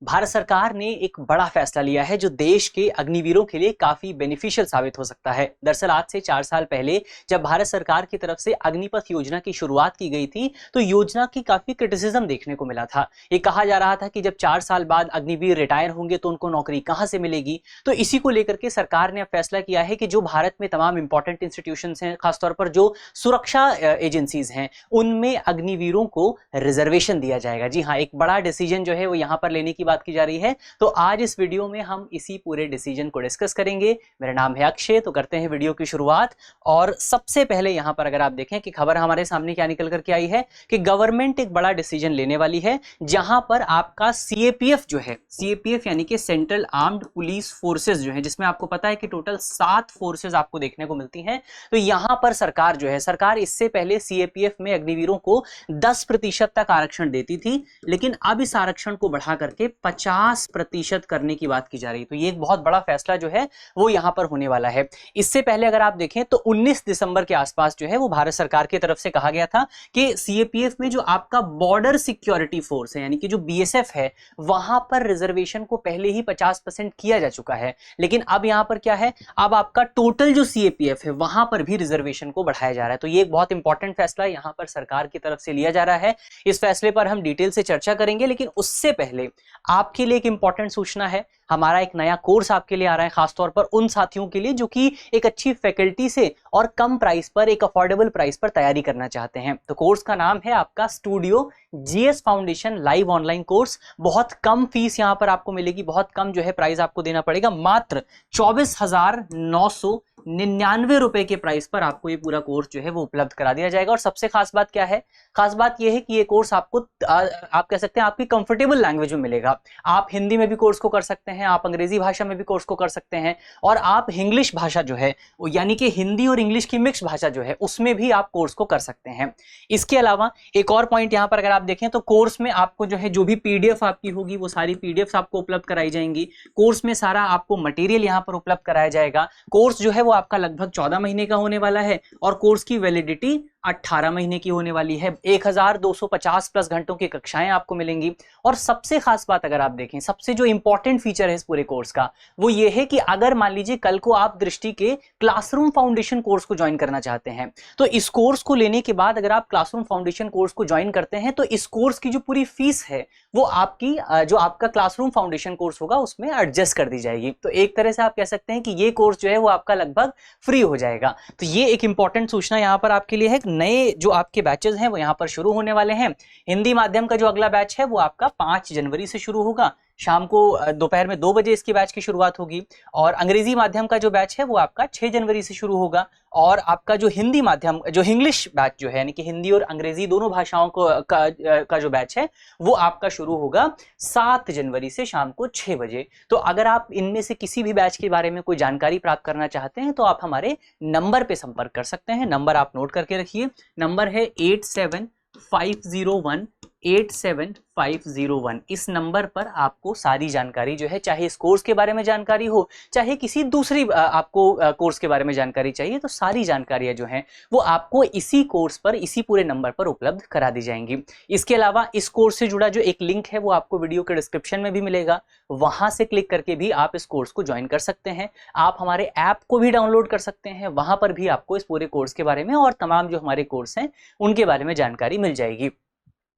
भारत सरकार ने एक बड़ा फैसला लिया है जो देश के अग्निवीरों के लिए काफी बेनिफिशियल साबित हो सकता है। दरअसल आज से 4 साल पहले जब भारत सरकार की तरफ से अग्निपथ योजना की शुरुआत की गई थी तो योजना की काफी क्रिटिसिज्म देखने को मिला था। ये कहा जा रहा था कि जब 4 साल बाद अग्निवीर रिटायर होंगे तो उनको नौकरी कहां से मिलेगी। तो इसी को लेकर के सरकार ने अब फैसला किया है कि जो भारत में तमाम इंपॉर्टेंट इंस्टीट्यूशंस हैं, खासतौर पर जो सुरक्षा एजेंसीज हैं, उनमें अग्निवीरों को रिजर्वेशन दिया जाएगा। जी हाँ, एक बड़ा डिसीजन जो है वो यहां पर लेने की बात की जा रही है। तो आज इस वीडियो में हम इसी पूरे डिसीजन को डिस्कस करेंगे। मेरा नाम है अक्षय। तो करते हैं वीडियो की शुरुआत। और सबसे पहले यहां पर अगर आप देखें कि खबर हमारे सामने क्या निकल करके आई है कि गवर्नमेंट एक बड़ा डिसीजन लेने वाली है जहां पर आपका सीएपीएफ जो है, सीएपीएफ यानी कि सेंट्रल आर्म्ड पुलिस फोर्सेस जो है, जिसमें आपको पता है कि टोटल 7 फोर्सेस आपको देखने को मिलती हैं। तो यहां पर सरकार जो है, सरकार इससे पहले सीएपीएफ में अग्निवीरों को 10% तक आरक्षण देती थी, लेकिन अब इस आरक्षण को बढ़ा करके 50% करने की बात की जा रही है। तो ये एक बहुत बड़ा फैसला जो है वो यहां पर होने वाला है। इससे पहले अगर आप देखें तो 19 दिसंबर के आसपास जो है वो भारत सरकार की तरफ से कहा गया था कि सीएपीएफ में जो आपका बॉर्डर सिक्योरिटी फोर्स है यानी कि जो बीएसएफ है, वहां पर रिजर्वेशन को पहले ही 50% किया जा चुका है। लेकिन अब यहां पर क्या है, अब आपका टोटल जो सीएपीएफ है वहां पर भी रिजर्वेशन को बढ़ाया जा रहा है। तो ये एक बहुत इंपॉर्टेंट फैसला यहां पर सरकार की तरफ से लिया जा रहा है। इस फैसले पर हम डिटेल से चर्चा करेंगे, लेकिन उससे पहले आपके लिए एक इंपॉर्टेंट सूचना है। हमारा एक नया कोर्स आपके लिए आ रहा है, खासतौर पर उन साथियों के लिए जो कि एक अच्छी फैकल्टी से और कम प्राइस पर, एक अफोर्डेबल प्राइस पर तैयारी करना चाहते हैं। तो कोर्स का नाम है आपका studio GS foundation live online course. बहुत कम फीस यहां पर आपको मिलेगी, बहुत कम जो है प्राइस आपको देना पड़ेगा। मात्र 24,999 रुपए के प्राइस पर आपको ये पूरा कोर्स जो है वो उपलब्ध करा दिया जाएगा। और सबसे खास बात क्या है, खास बात यह है कि ये कोर्स आपको आप कह सकते हैं आपकी कंफर्टेबल लैंग्वेज में मिलेगा। आप हिंदी में भी कोर्स को कर सकते हैं, आप अंग्रेजी भाषा में भी कोर्स को कर सकते हैं, और आप इंग्लिश भाषा जो है यानी कि हिंदी और इंग्लिश की मिक्स भाषा जो है उसमें भी आप कोर्स को कर सकते हैं। इसके अलावा एक और पॉइंट यहां पर अगर आप देखें तो कोर्स में आपको जो है जो भी पीडीएफ आपकी होगी वो सारी पीडीएफ आपको उपलब्ध कराई जाएंगी। कोर्स में सारा आपको मटेरियल यहां पर उपलब्ध कराया जाएगा। कोर्स जो है वो आपका लगभग 14 महीने का होने वाला है और कोर्स की वैलिडिटी 18 महीने की होने वाली है। 1250 प्लस घंटों की कक्षाएं आपको मिलेंगी। और सबसे खास बात अगर आप देखें, सबसे जो इंपॉर्टेंट फीचर है इस पूरे कोर्स का वो ये है कि अगर मान लीजिए कल को आप दृष्टि के क्लासरूम फाउंडेशन कोर्स को ज्वाइन करना चाहते हैं, तो इस कोर्स को लेने के बाद अगर आप क्लासरूम फाउंडेशन कोर्स को ज्वाइन करते हैं तो इस कोर्स की जो पूरी फीस है वो आपकी जो आपका क्लासरूम फाउंडेशन कोर्स होगा उसमें एडजस्ट कर दी जाएगी। तो एक तरह से आप कह सकते हैं कि ये कोर्स जो है वो आपका लगभग फ्री हो जाएगा। तो ये एक इंपॉर्टेंट सूचना यहां पर आपके लिए है। नए जो आपके बैचेस हैं वो यहां पर शुरू होने वाले हैं। हिंदी माध्यम का जो अगला बैच है वो आपका 5 जनवरी से शुरू होगा। शाम को दोपहर में 2 बजे इसकी बैच की शुरुआत होगी। और अंग्रेजी माध्यम का जो बैच है वो आपका 6 जनवरी से शुरू होगा। और आपका जो हिंदी माध्यम, जो इंग्लिश बैच जो है यानी कि हिंदी और अंग्रेजी दोनों भाषाओं का जो बैच है वो आपका शुरू होगा 7 जनवरी से शाम को 6 बजे। तो अगर आप इनमें से किसी भी बैच के बारे में कोई जानकारी प्राप्त करना चाहते हैं तो आप हमारे नंबर पे संपर्क कर सकते हैं। नंबर आप नोट करके रखिए, नंबर है 8750187501। इस नंबर पर आपको सारी जानकारी जो है, चाहे इस कोर्स के बारे में जानकारी हो, चाहे किसी दूसरी आपको कोर्स के बारे में जानकारी चाहिए, तो सारी जानकारियां जो हैं वो आपको इसी कोर्स पर, इसी पूरे नंबर पर उपलब्ध करा दी जाएंगी। इसके अलावा इस कोर्स से जुड़ा जो एक लिंक है वो आपको वीडियो के डिस्क्रिप्शन में भी मिलेगा। वहां से क्लिक करके भी आप इस कोर्स को ज्वाइन कर सकते हैं। आप हमारे ऐप को भी डाउनलोड कर सकते हैं, वहां पर भी आपको इस पूरे कोर्स के बारे में और तमाम जो हमारे कोर्स हैं उनके बारे में जानकारी मिल जाएगी।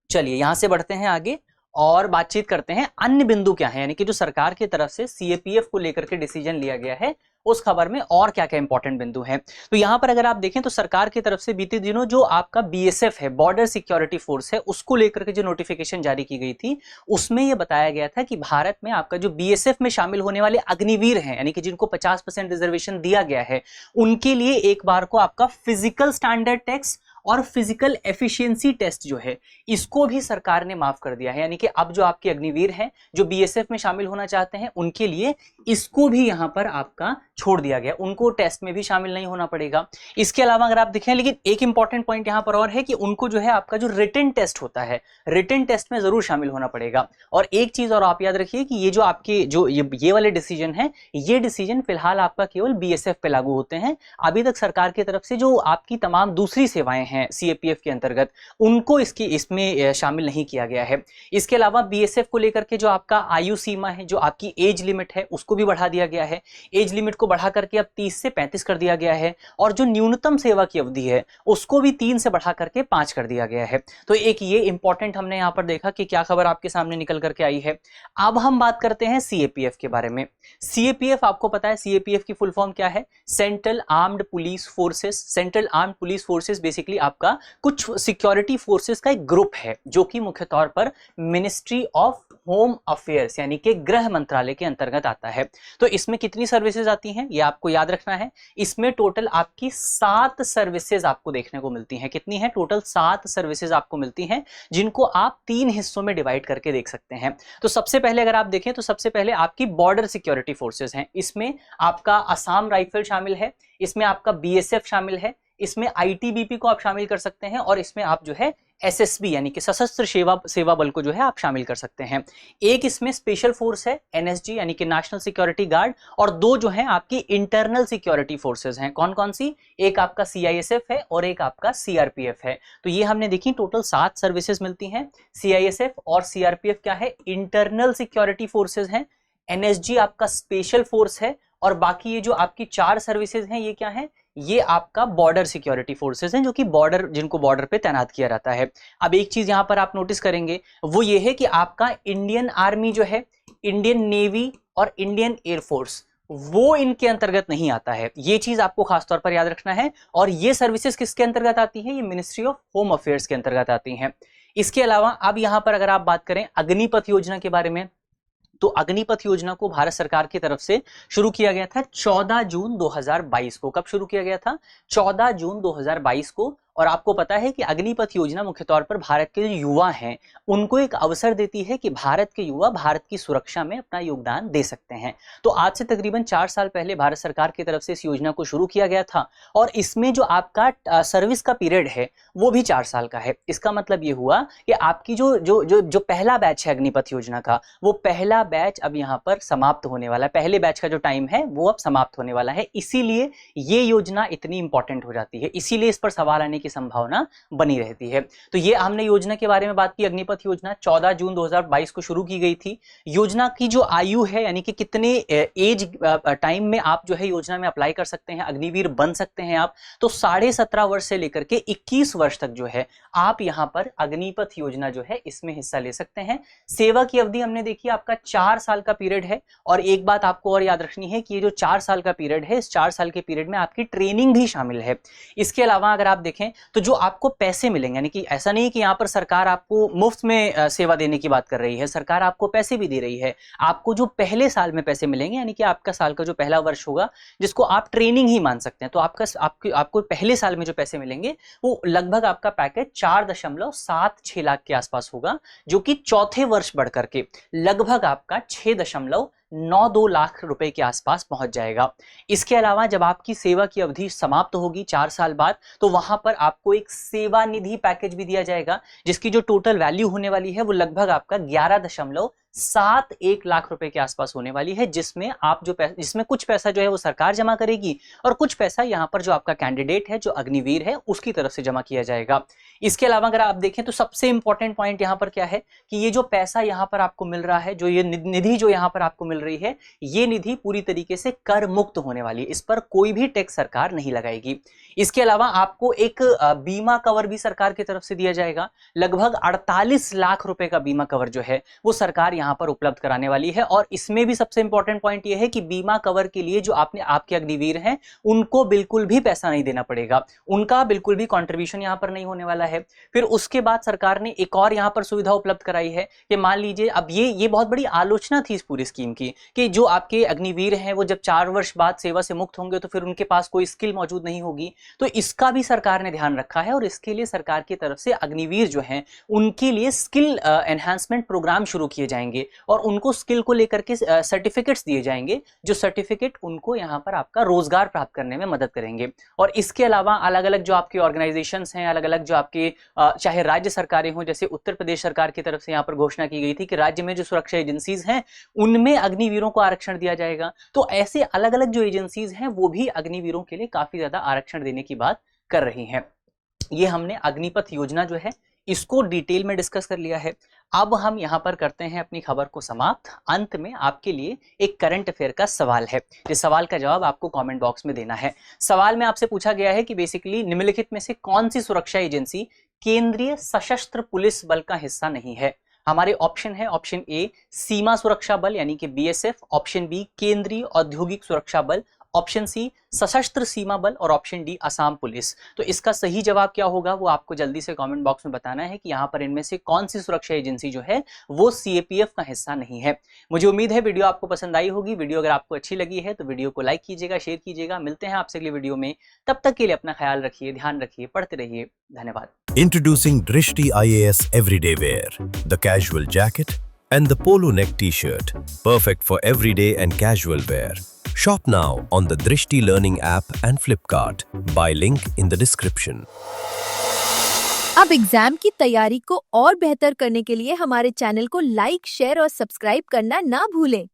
चलिए यहां से बढ़ते हैं आगे और बातचीत करते हैं अन्य बिंदु क्या है, यानी कि जो सरकार की तरफ से सीएपीएफ को लेकर के डिसीजन लिया गया है उस खबर में और क्या क्या इंपॉर्टेंट बिंदु हैं। तो यहां पर अगर आप देखें तो सरकार की तरफ से बीते दिनों जो आपका बीएसएफ है, बॉर्डर सिक्योरिटी फोर्स है, उसको लेकर के जो नोटिफिकेशन जारी की गई थी उसमें यह बताया गया था कि भारत में आपका जो बीएसएफ में शामिल होने वाले अग्निवीर हैं यानी कि जिनको 50% रिजर्वेशन दिया गया है, उनके लिए एक बार को आपका फिजिकल स्टैंडर्ड टेस्ट और फिजिकल एफिशिएंसी टेस्ट जो है इसको भी सरकार ने माफ कर दिया है। यानी कि अब जो आपके अग्निवीर हैं जो बीएसएफ में शामिल होना चाहते हैं उनके लिए इसको भी यहां पर आपका छोड़ दिया गया, उनको टेस्ट में भी शामिल नहीं होना पड़ेगा। इसके अलावा अगर आप देखें, लेकिन एक इंपॉर्टेंट पॉइंट यहां पर और है कि उनको जो है आपका जो रिटन टेस्ट होता है, रिटन टेस्ट में जरूर शामिल होना पड़ेगा। और एक चीज और आप याद रखिए कि ये जो आपके जो ये वाले डिसीजन है, ये डिसीजन फिलहाल आपका केवल बीएसएफ पे लागू होते हैं। अभी तक सरकार की तरफ से जो आपकी तमाम दूसरी सेवाएं हैं हैं सीएपीएफ के अंतर्गत, उनको इसमें शामिल नहीं किया गया है। इसके अलावा बीएसएफ को लेकर के जो आपका आयु सीमा है, जो आपकी एज लिमिट है, उसको भी बढ़ा दिया गया है। एज लिमिट को बढ़ा करके अब 30 से 35 कर दिया गया है, और जो न्यूनतम सेवा की अवधि है उसको भी 3 से बढ़ा करके 5 कर दिया गया है। तो एक ये इंपॉर्टेंट हमने यहाँ पर देखा कि क्या खबर आपके सामने निकल करके आई है। अब हम बात करते हैं सीएपीएफ के बारे में। सीएपीएफ, आपको पता है सीएपीएफ की फुल फॉर्म क्या है? Central armed police forces. Central armed police forces basically आपका कुछ सिक्योरिटी फोर्सेस का एक ग्रुप है, जो कि मुख्य तौर पर मिनिस्ट्री ऑफ होम अफेयर्स यानी कि गृह मंत्रालय के अंतर्गत आता है। तो इसमें कितनी सर्विसेज आती हैं ये आपको याद रखना है। इसमें टोटल आपकी 7 सर्विसेज आपको देखने को मिलती हैं। कितनी है? टोटल 7 सर्विसेज आपको मिलती हैं, जिनको आप 3 हिस्सों में डिवाइड करके देख सकते हैं। तो सबसे पहले अगर आप देखें तो सबसे पहले आपकी बॉर्डर सिक्योरिटी फोर्सेज हैं। इसमें आपका असम राइफल शामिल है, इसमें आपका बीएसएफ शामिल है, इसमें आईटीबीपी को आप शामिल कर सकते हैं, और इसमें आप जो है एसएसबी यानी कि सशस्त्र सेवा बल को जो है आप शामिल कर सकते हैं। एक इसमें स्पेशल फोर्स है एनएसजी यानी कि नेशनल सिक्योरिटी गार्ड, और 2 जो है आपकी इंटरनल सिक्योरिटी फोर्सेज हैं। कौन कौन सी? एक आपका सीआईएसएफ है और एक आपका सीआरपीएफ है। तो ये हमने देखी टोटल 7 सर्विसेज मिलती हैं। सीआईएसएफ और सीआरपीएफ क्या है? इंटरनल सिक्योरिटी फोर्सेज हैं। एनएसजी आपका स्पेशल फोर्स है, और बाकी ये जो आपकी 4 सर्विसेज हैं ये क्या है? ये आपका बॉर्डर सिक्योरिटी फोर्सेज हैं, जो कि जिनको बॉर्डर पे तैनात किया जाता है। अब एक चीज यहां पर आप नोटिस करेंगे, वो ये है कि आपका इंडियन आर्मी जो है, इंडियन नेवी और इंडियन एयरफोर्स, वो इनके अंतर्गत नहीं आता है। ये चीज आपको खासतौर पर याद रखना है। और ये सर्विसेज किसके अंतर्गत आती है? ये मिनिस्ट्री ऑफ होम अफेयर्स के अंतर्गत आती हैं। इसके अलावा अब यहां पर अगर आप बात करें अग्निपथ योजना के बारे में, तो अग्निपथ योजना को भारत सरकार की तरफ से शुरू किया गया था 14 जून 2022 को। कब शुरू किया गया था? 14 जून 2022 को। और आपको पता है कि अग्निपथ योजना मुख्य तौर पर भारत के जो युवा हैं उनको एक अवसर देती है कि भारत के युवा भारत की सुरक्षा में अपना योगदान दे सकते हैं। तो आज से तकरीबन 4 साल पहले भारत सरकार की तरफ से इस योजना को शुरू किया गया था, और इसमें जो आपका सर्विस का पीरियड है वो भी 4 साल का है। इसका मतलब ये हुआ कि आपकी जो पहला बैच है अग्निपथ योजना का, वो पहला बैच अब यहाँ पर समाप्त होने वाला है। पहले बैच का जो टाइम है वो अब समाप्त होने वाला है, इसीलिए ये योजना इतनी इंपॉर्टेंट हो जाती है, इसीलिए इस पर सवाल आने की संभावना बनी रहती है। तो ये हमने योजना के बारे में बात की। अग्निपथ योजना 14 जून 2022 को शुरू की गई थी। योजना की जो आयु है यानी कि कितने एज टाइम में आप जो है योजना में अप्लाई कर सकते हैं, अग्निवीर बन सकते हैं आप, तो 17.5 वर्ष से लेकर के 21 वर्ष तक जो है आप यहाँ पर अग्निपथ योजना जो है इसमें हिस्सा ले सकते हैं। सेवा की अवधि हमने देखी आपका 4 साल का पीरियड है। और एक बात आपको और याद रखनी है कि ये जो 4 साल का पीरियड है, इस 4 साल के पीरियड में आपकी ट्रेनिंग भी शामिल है। इसके अलावा अगर आप देखें तो जो आपको पैसे मिलेंगे, यानी कि ऐसा नहीं कि यहाँ पर सरकार आपको मुफ्त में सेवा देने की बात कर रही है, सरकार आपको पैसे भी दे रही है। आपको जो पहले साल में पैसे मिलेंगे, यानी कि आपका साल का जो पहला वर्ष होगा जिसको आप ट्रेनिंग ही मान सकते हैं, तो आपको पहले साल में जो पैसे मिलेंगे वो लगभग आपका पैकेज 4.76 लाख के आसपास होगा, जो कि चौथे वर्ष बढ़ करके लगभग आपका 6.92 लाख रुपए के आसपास पहुंच जाएगा। इसके अलावा जब आपकी सेवा की अवधि समाप्त होगी 4 साल बाद, तो वहां पर आपको एक सेवा निधि पैकेज भी दिया जाएगा, जिसकी जो टोटल वैल्यू होने वाली है वो लगभग आपका 11.71 लाख रुपए के आसपास होने वाली है, जिसमें कुछ पैसा जो है वो सरकार जमा करेगी और कुछ पैसा यहां पर जो आपका कैंडिडेट है, जो अग्निवीर है, उसकी तरफ से जमा किया जाएगा। इसके अलावा अगर आप देखें तो सबसे इंपॉर्टेंट पॉइंट यहां पर क्या है कि ये जो पैसा यहां पर आपको मिल रहा है, जो ये निधि जो यहां पर आपको मिल रही है, ये निधि पूरी तरीके से कर मुक्त होने वाली है, इस पर कोई भी टैक्स सरकार नहीं लगाएगी। इसके अलावा आपको एक बीमा कवर भी सरकार की तरफ से दिया जाएगा। लगभग 48 लाख रुपए का बीमा कवर जो है वो सरकार यहां पर उपलब्ध कराने वाली है। और इसमें भी सबसे इंपॉर्टेंट पॉइंट ये है कि बीमा कवर के लिए जो आपके अग्निवीर हैं उनको बिल्कुल भी पैसा नहीं देना पड़ेगा, उनका बिल्कुल भी कंट्रीब्यूशन यहां पर नहीं होने वाला है। फिर उसके बाद सरकार ने एक और यहां पर सुविधा उपलब्ध कराई है कि मान लीजिए, अब ये बहुत बड़ी आलोचना थी इस पूरी स्कीम की कि जो आपके अग्निवीर हैं वो जब 4 वर्ष बाद सेवा से मुक्त होंगे तो फिर उनके पास कोई स्किल मौजूद नहीं होगी। तो इसका भी सरकार ने ध्यान रखा है और इसके लिए सरकार की तरफ से अग्निवीर जो हैं उनके लिए स्किल एनहांसमेंट प्रोग्राम शुरू किए जाएंगे और उनको स्किल को लेकर के सर्टिफिकेट्स दिए जाएंगे, जो सर्टिफिकेट उनको यहाँ पर आपका रोजगार प्राप्त करने में मदद करेंगे। और इसके अलावा अलग अलग जो आपके ऑर्गेनाइजेशंस हैं, अलग अलग जो आपके चाहे राज्य सरकारें हों, जैसे उत्तर प्रदेश सरकार की तरफ से यहाँ पर घोषणा की गई थी कि राज्य में जो सुरक्षा एजेंसीज हैं उनमें अग्निवीरों को आरक्षण दिया जाएगा। तो ऐसे अलग अलग जो एजेंसीज हैं वो भी अग्निवीरों के लिए काफी ज्यादा आरक्षण देने की बात कर रही हैं। ये हमने अग्निपथ योजना जो है इसको डिटेल में डिस्कस कर लिया है। अब हम यहाँ पर करते हैं अपनी खबर को समाप्त। अंत में आपके लिए एक करंट अफेयर का सवाल है, जिस सवाल का जवाब आपको कमेंट बॉक्स में देना है। सवाल में आपसे पूछा गया है कि बेसिकली निम्नलिखित में से कौन सी सुरक्षा एजेंसी केंद्रीय सशस्त्र पुलिस बल का हिस्सा नहीं है। हमारे ऑप्शन है, ऑप्शन ए सीमा सुरक्षा बल यानी कि बीएसएफ, ऑप्शन बी केंद्रीय औद्योगिक सुरक्षा बल, ऑप्शन सी सशस्त्र सीमा बल और ऑप्शन डी असम पुलिस। तो इसका सही जवाब क्या होगा वो आपको जल्दी से कमेंट बॉक्स में बताना है कि यहाँ पर इनमें से कौन सी सुरक्षा एजेंसी जो है वो सीएपीएफ का हिस्सा नहीं है। मुझे उम्मीद है वीडियो आपको पसंद आई होगी। वीडियो अगर आपको अच्छी लगी है तो वीडियो को लाइक कीजिएगा, शेयर कीजिएगा। मिलते हैं आपसे अगली वीडियो में, तब तक के लिए अपना ख्याल रखिए, ध्यान रखिए, पढ़ते रहिए। धन्यवाद। Introducing Drishti IAS Everyday Wear, the casual jacket and the polo neck t-shirt, perfect for everyday and casual wear. Shop now on the Drishti Learning app and Flipkart. Buy link in the description. अब exam की तैयारी को और बेहतर करने के लिए हमारे चैनल को लाइक, शेयर और सब्सक्राइब करना ना भूलें।